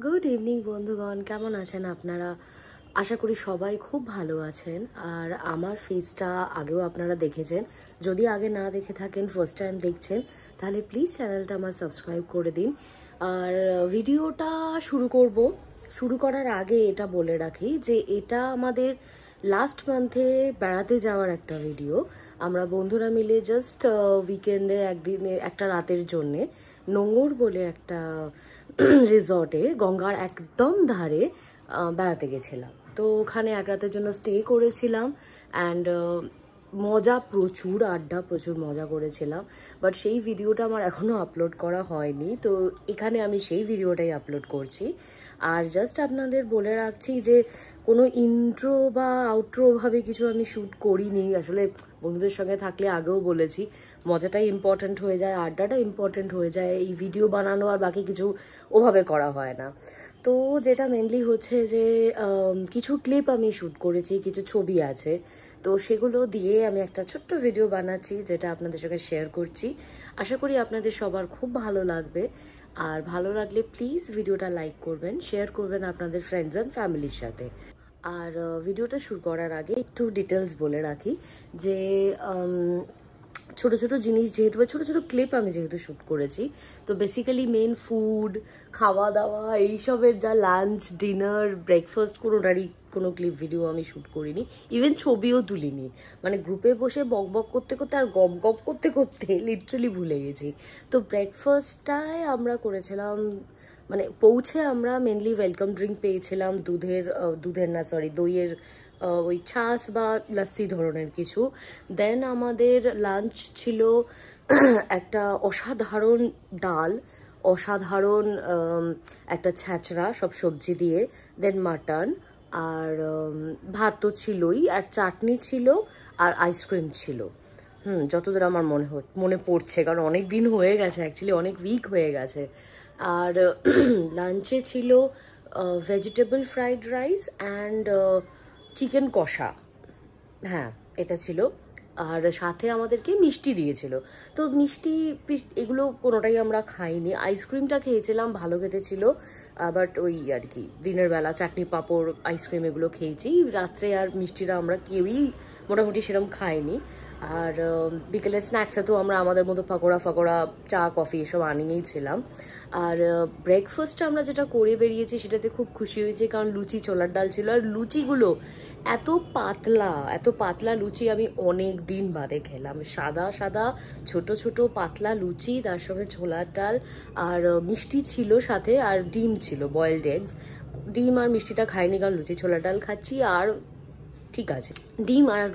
Good evening বন্ধুগণ, কেমন আছেন আপনারা? আশা করি সবাই খুব ভালো আছেন। আর আমার ফেসটা আগেও আপনারা দেখেছেন, যদি আগে না দেখে থাকেন, ফার্স্ট টাইম দেখছেন, তাহলে প্লিজ চ্যানেলটা আমার সাবস্ক্রাইব করে দিন। আর ভিডিওটা শুরু করার আগে এটা বলে রাখি যে এটা আমাদের লাস্ট মান্থে বেড়াতে যাওয়ার একটা ভিডিও। আমরা বন্ধুরা মিলে জাস্ট উইকেন্ডে একদিনে একটা রাতের জন্যে নোঙর বলে একটা রিসর্টে গঙ্গার একদম ধারে বেড়াতে গেছিলাম। তো ওখানে এক রাতের জন্য স্টে করেছিলাম অ্যান্ড মজা প্রচুর, আড্ডা প্রচুর মজা করেছিলাম। বাট সেই ভিডিওটা আমার এখনও আপলোড করা হয়নি, তো এখানে আমি সেই ভিডিওটাই আপলোড করছি। আর জাস্ট আপনাদের বলে রাখছি যে কোনো ইন্ট্রো বা আউট্রো ভাবে কিছু আমি শ্যুট করিনি। আসলে বন্ধুদের সঙ্গে থাকলে আগেও বলেছি, মজাটাই ইম্পর্ট্যান্ট হয়ে যায়, আড্ডাটা ইম্পর্ট্যান্ট হয়ে যায়, এই ভিডিও বানানো আর বাকি কিছু ওভাবে করা হয় না। তো যেটা মেনলি হচ্ছে যে কিছু ক্লিপ আমি শ্যুট করেছি, কিছু ছবি আছে, তো সেগুলো দিয়ে আমি একটা ছোট্ট ভিডিও বানাচ্ছি যেটা আপনাদের সঙ্গে শেয়ার করছি। আশা করি আপনাদের সবার খুব ভালো লাগবে। আর ভালো লাগলে প্লিজ ভিডিওটা লাইক করবেন, শেয়ার করবেন আপনাদের ফ্রেন্ডস অ্যান্ড ফ্যামিলির সাথে। আর ভিডিওটা শুরু করার আগে একটু ডিটেলস বলে রাখি যে ছোট ছোট জিনিস যেহেতু, ছোট ছোট ক্লিপ আমি যেহেতু শ্যুট করেছি, তো বেসিক্যালি মেন ফুড, খাওয়া দাওয়া, এইসবের যা লাঞ্চ, ডিনার, ব্রেকফাস্ট, কোনোটারই কোনো ক্লিপ ভিডিও আমি শ্যুট করিনি, ইভেন ছবিও তুলিনি। মানে গ্রুপে বসে বক বক করতে করতে আর গপ গপ করতে করতে লিটারালি ভুলে গেছি। তো ব্রেকফাস্টটায় আমরা করেছিলাম, মানে পৌঁছে আমরা মেনলি ওয়েলকাম ড্রিঙ্ক পেয়েছিলাম, দইয়ের ওই ছাস বা লস্যি ধরনের কিছু। দেন আমাদের লাঞ্চ ছিল একটা অসাধারণ ডাল, অসাধারণ একটা ছ্যাঁচড়া সব সবজি দিয়ে, দেন মাটন, আর ভাত তো ছিলই, আর চাটনি ছিল, আর আইসক্রিম ছিল। যতদূর আমার মনে পড়ছে, কারণ অনেক দিন হয়ে গেছে, অ্যাকচুয়ালি অনেক উইক হয়ে গেছে। আর লাঞ্চে ছিল vegetable fried rice and chicken কষা, হ্যাঁ এটা ছিল। আর সাথে আমাদেরকে মিষ্টি দিয়েছিল। তো মিষ্টি এগুলো কোনোটাই আমরা খাইনি। আইসক্রিমটা খেয়েছিলাম, ভালো খেতে ছিল, বাট ওই আর কি দিনের বেলা চাটনি পাঁপড় আইসক্রিম এগুলো খেয়েছি। রাত্রে আর মিষ্টিরা আমরা কেউই মোটামুটি সেরকম খাইনি। আর বিকেলে স্ন্যাক্সে তো আমরা আমাদের মতো পাকোড়া চা কফি এসব আনিয়েই ছিলাম। আর ব্রেকফাস্টটা আমরা যেটা করে বেরিয়েছি সেটাতে খুব খুশি হয়েছি, কারণ লুচি ছোলার ডাল ছিল। আর লুচিগুলো এত পাতলা লুচি আমি অনেক দিন বাদে খেলাম। সাদা সাদা ছোট ছোট পাতলা লুচি, তার সঙ্গে ছোলার ডাল, আর মিষ্টি ছিল সাথে, আর ডিম ছিল, বয়েলড এগস। ডিম আর মিষ্টিটা খাইনি, কারণ লুচি ছোলার ডাল খাচ্ছি। আর ঠিক আছে, ডিম আর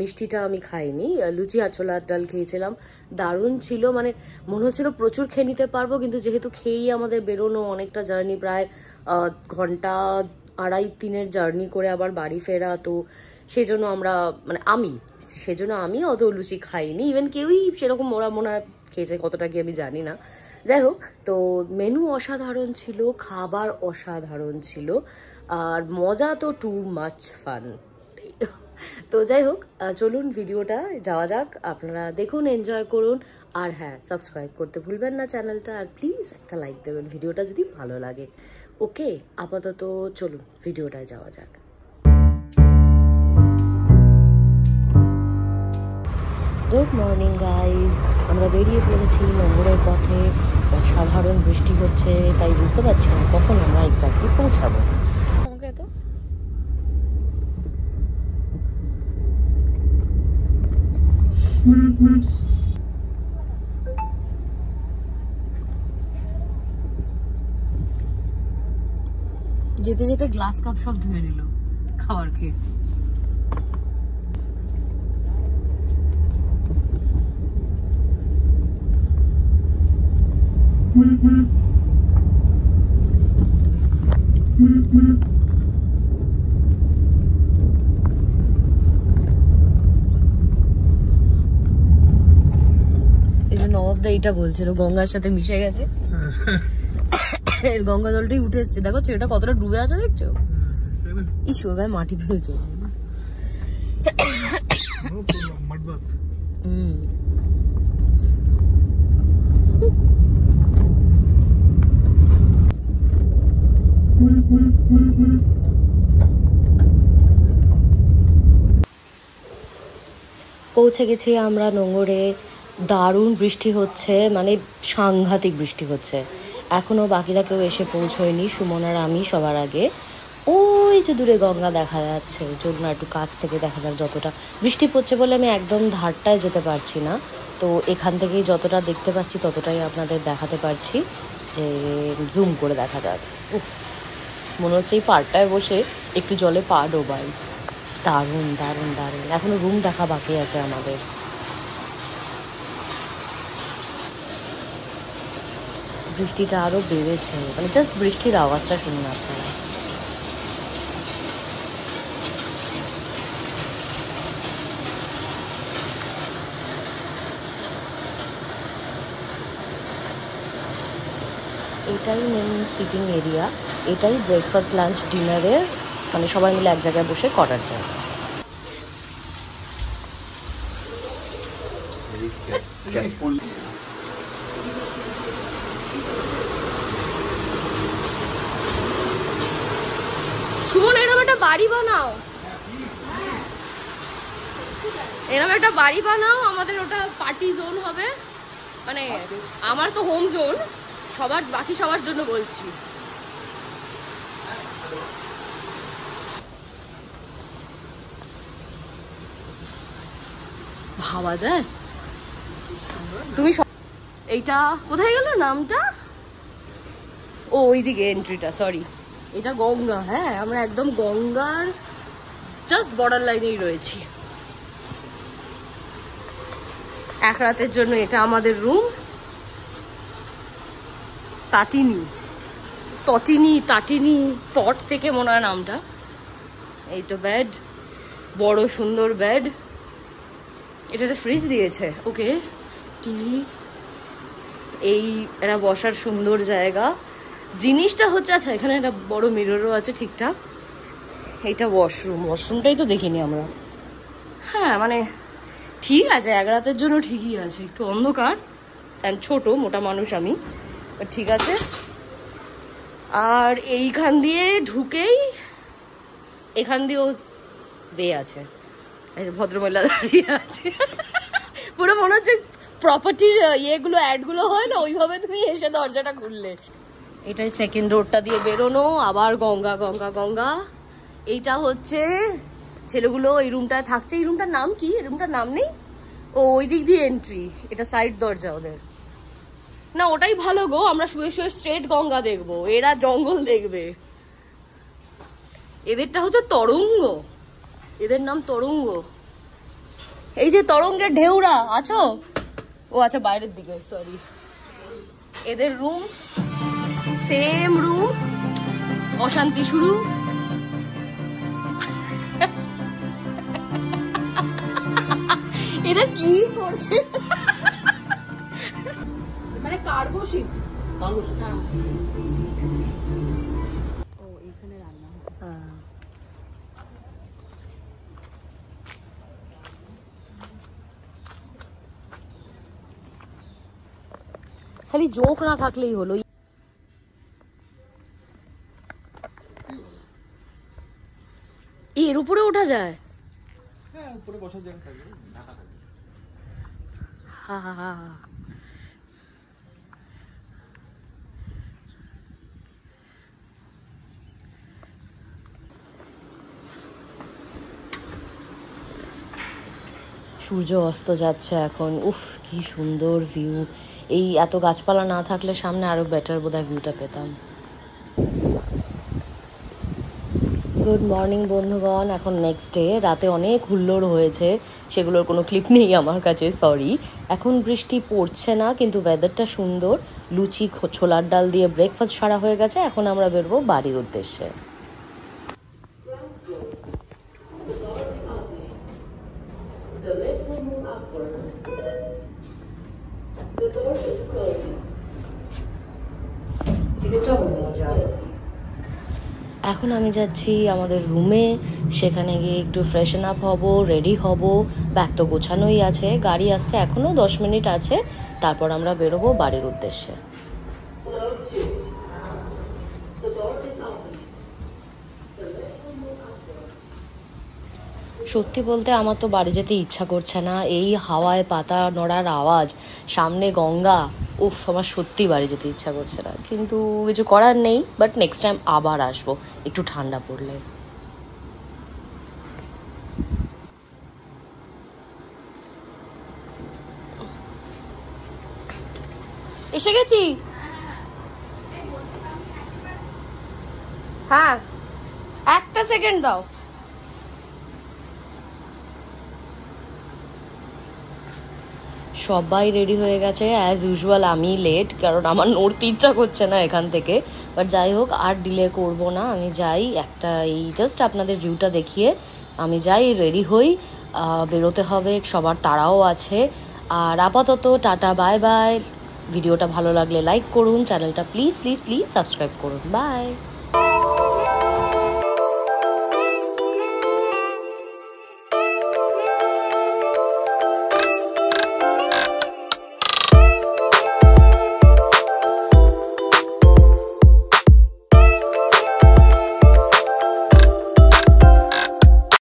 মিষ্টিটা আমি খাইনি, লুচি আর ছোলার ডাল খেয়েছিলাম। দারুণ ছিল, মানে মনে হচ্ছিল প্রচুর খেয়ে নিতে পারবো, কিন্তু যেহেতু খেয়েই আমাদের বেরোনো, অনেকটা জার্নি, প্রায় ঘন্টা 2.5-3 জার্নি করে আবার বাড়ি ফেরা, তো সেজন্য আমি অত লুচি খাইনি। ইভেন কেউই সেরকম, ওরা মনে হয় খেয়েছে, কতটা কি আমি জানি না। যাই হোক, তো মেনু অসাধারণ ছিল, খাবার অসাধারণ ছিল, আর মজা তো টু মাচ ফান। তো যাই হোক, চলুন ভিডিওটা যাওয়া যাক, আপনারা দেখুন, এনজয় করুন। আর হ্যাঁ, সাবস্ক্রাইব করতে ভুলবেন না চ্যানেলটা, আর প্লিজ একটা লাইক দেবেন ভিডিওটা যদি ভালো লাগে। ওকে, আপাতত চলুন ভিডিওটায় যাওয়া যাক। গুড মর্নিং গাইজ, আমরা বেরিয়ে পড়েছি নোঙরের পথে। অসাধারণ বৃষ্টি হচ্ছে, তাই বুঝতে পারছি না কখন আমরা এক্স্যাক্টলি পৌঁছাবো। আমাকে এত যেতে যেতে গ্লাস কাপ সব ধুয়ে নিল খাবার খেয়ে। এই যে নবাবদা এটা বলছিল গঙ্গার সাথে মিশে গেছে, গঙ্গা জলটাই উঠে এসছে। দেখো এটা কতটা ডুবে আছে, দেখছো? ঈশ্বর, গায়ে মাটি ফেলছে। পৌঁছে গেছি আমরা নোঙরে। দারুণ বৃষ্টি হচ্ছে, মানে সাংঘাতিক বৃষ্টি হচ্ছে। এখনও বাকিরা কেউ এসে পৌঁছয়নি, সুমন আর আমি সবার আগে। ওই যে দূরে গঙ্গা দেখা যাচ্ছে, চলুন না একটু কাছ থেকে দেখা যাক। যতটা বৃষ্টি পড়ছে বলে আমি একদম ধারটায় যেতে পারছি না, তো এখান থেকেই যতটা দেখতে পাচ্ছি ততটাই আপনাদের দেখাতে পারছি, যে জুম করে দেখা যাক। উফ, মনে হচ্ছে এই পাড়টায় বসে একটু জলে পা ডোবাই। দারুণ দারুণ দারুণ। এখনো রুম দেখা বাকি আছে আমাদের। বৃষ্টিটা আরো বেড়েছে, মানে জাস্ট বৃষ্টির আওয়াজটা শুনুন আপনারা। এটাই মেন সিটিং এরিয়া, এটাই ব্রেকফাস্ট লাঞ্চ ডিনারের, মানে সবাই মিলে এক জায়গায় বসে করার জায়গা। সুমন, এরকম একটা বাড়ি বানাও, এরকম একটা বাড়ি বানাও, আমাদের ওটা পার্টি জোন হবে। মানে আমার তো হোম জোন, সবার বাকি সবার জন্য বলছি। ভাবা যায় তুমি এইটা কোথায় গেল নামটা? ও ওইদিকে এন্ট্রিটা, সরি। এটা গঙ্গা, হ্যাঁ আমরা একদম গঙ্গার জাস্ট বর্ডার লাইনেই রয়েছি। এক রাতের জন্য এটা আমাদের রুম। টাটিনি পট থেকে মনে হয় নামটা। এই তো বেড, বড় সুন্দর বেড। এটাতে ফ্রিজ দিয়েছে, ওকে। টিভি, এই এটা বসার সুন্দর জায়গা। জিনিসটা হচ্ছে, আচ্ছা এখানে একটা বড় মিররও আছে ঠিকঠাক। এইটা ওয়াশরুমটাই তো দেখিনি আমরা। হ্যাঁ মানে ঠিক আছে, এক রাতের জন্য ঠিকই আছে। একটু অন্ধকার, ছোট মোটা মানুষ আমি, ঠিক আছে। আর এইখান দিয়ে ঢুকেই এখান দিয়েও বে আছে, ভদ্রমহিলা দাঁড়িয়ে আছে। পুরো মনে হচ্ছে প্রপার্টির ইয়েগুলো অ্যাডগুলো হয় না, ওইভাবে তুমি এসে দরজাটা খুললে। এটাই সেকেন্ড রোডটা দিয়ে বেরোনো, আবার গঙ্গা গঙ্গা গঙ্গা। এইটা হচ্ছে ছেলেগুলো এই রুমটায় থাকছে। এই রুমটার নাম কি? এই রুমটার নাম নেই। ও ওই দিক দিয়ে এন্ট্রি, এটা সাইড দরজা ওদের। না ওটাই ভালো গো, আমরা শুয়ে শুয়ে স্ট্রেট গঙ্গা দেখবো, এরা জঙ্গল দেখবে। এদেরটা হচ্ছে তরঙ্গ, এদের নাম তরঙ্গ। এই যে তরঙ্গের ঢেউরা আছো, ও আচ্ছা বাইরের দিকে, সরি। এদের রুম সেম রুম, অশান্তি শুরু। এটা কি করছে? মানে কার্গোশিপ। হ্যাঁ, ও এখানে রান্না হয়। হ্যাঁ, খালি জোক না থাকলেই হলো। এর উপরে ওঠা যায়? হ্যাঁ, উপরে বসার জায়গা থাকবে, ঢাকা থাকবে। হা হা হা। সূর্য অস্ত যাচ্ছে এখন। উফ কি সুন্দর ভিউ। এই এত গাছপালা না থাকলে সামনে আরো বেটার বোধহয় ভিউটা পেতাম। গুড মর্নিং বন্ধুগণ, এখন নেক্সট ডে। রাতে অনেক হুল্লোড় হয়েছে, সেগুলোর কোনো ক্লিপ নেই আমার কাছে, সরি। এখন বৃষ্টি পড়ছে না, কিন্তু ওয়েদারটা সুন্দর। লুচি ছোলার ডাল দিয়ে ব্রেকফাস্ট সারা হয়ে গেছে। এখন আমরা বেরোবো বাড়ির উদ্দেশ্যে। এখন আমি যাচ্ছি আমাদের রুমে, সেখানে গিয়ে একটু ফ্রেশন আপ হব, রেডি হব। ব্যাগ তো গোছানোই আছে, গাড়ি আসতে এখনও 10 মিনিট আছে, তারপর আমরা বেরোবো বাড়ির উদ্দেশ্যে। সত্যি বলতে আমার তো বাড়ি যেতে ইচ্ছা করছে না, এই হাওয়ায় পাতা নড়ার আওয়াজ, সামনে গঙ্গা, উফ আমার সত্যি বাড়ি যেতে ইচ্ছা করছে না, কিন্তু কিছু করার নেই। বাট নেক্সট টাইম আবার আসবো একটু ঠান্ডা পড়লে। এসে গেছি। হ্যাঁ, একটা সেকেন্ড দাও। সবাই রেডি হয়ে গেছে অ্যাজ ইউজুয়াল, আমি লেট, কারণ আমার নড়তে ইচ্ছা করছে না এখান থেকে। বাট যাই হোক, আর ডিলে করব না, আমি যাই, একটা এই জাস্ট আপনাদের ভিউটা দেখিয়ে আমি যাই, রেডি হই, বেরোতে হবে, সবার তাড়াও আছে। আর আপাতত টাটা, বাই বাই। ভিডিওটা ভালো লাগলে লাইক করুন, চ্যানেলটা প্লিজ প্লিজ প্লিজ সাবস্ক্রাইব করুন, বাই।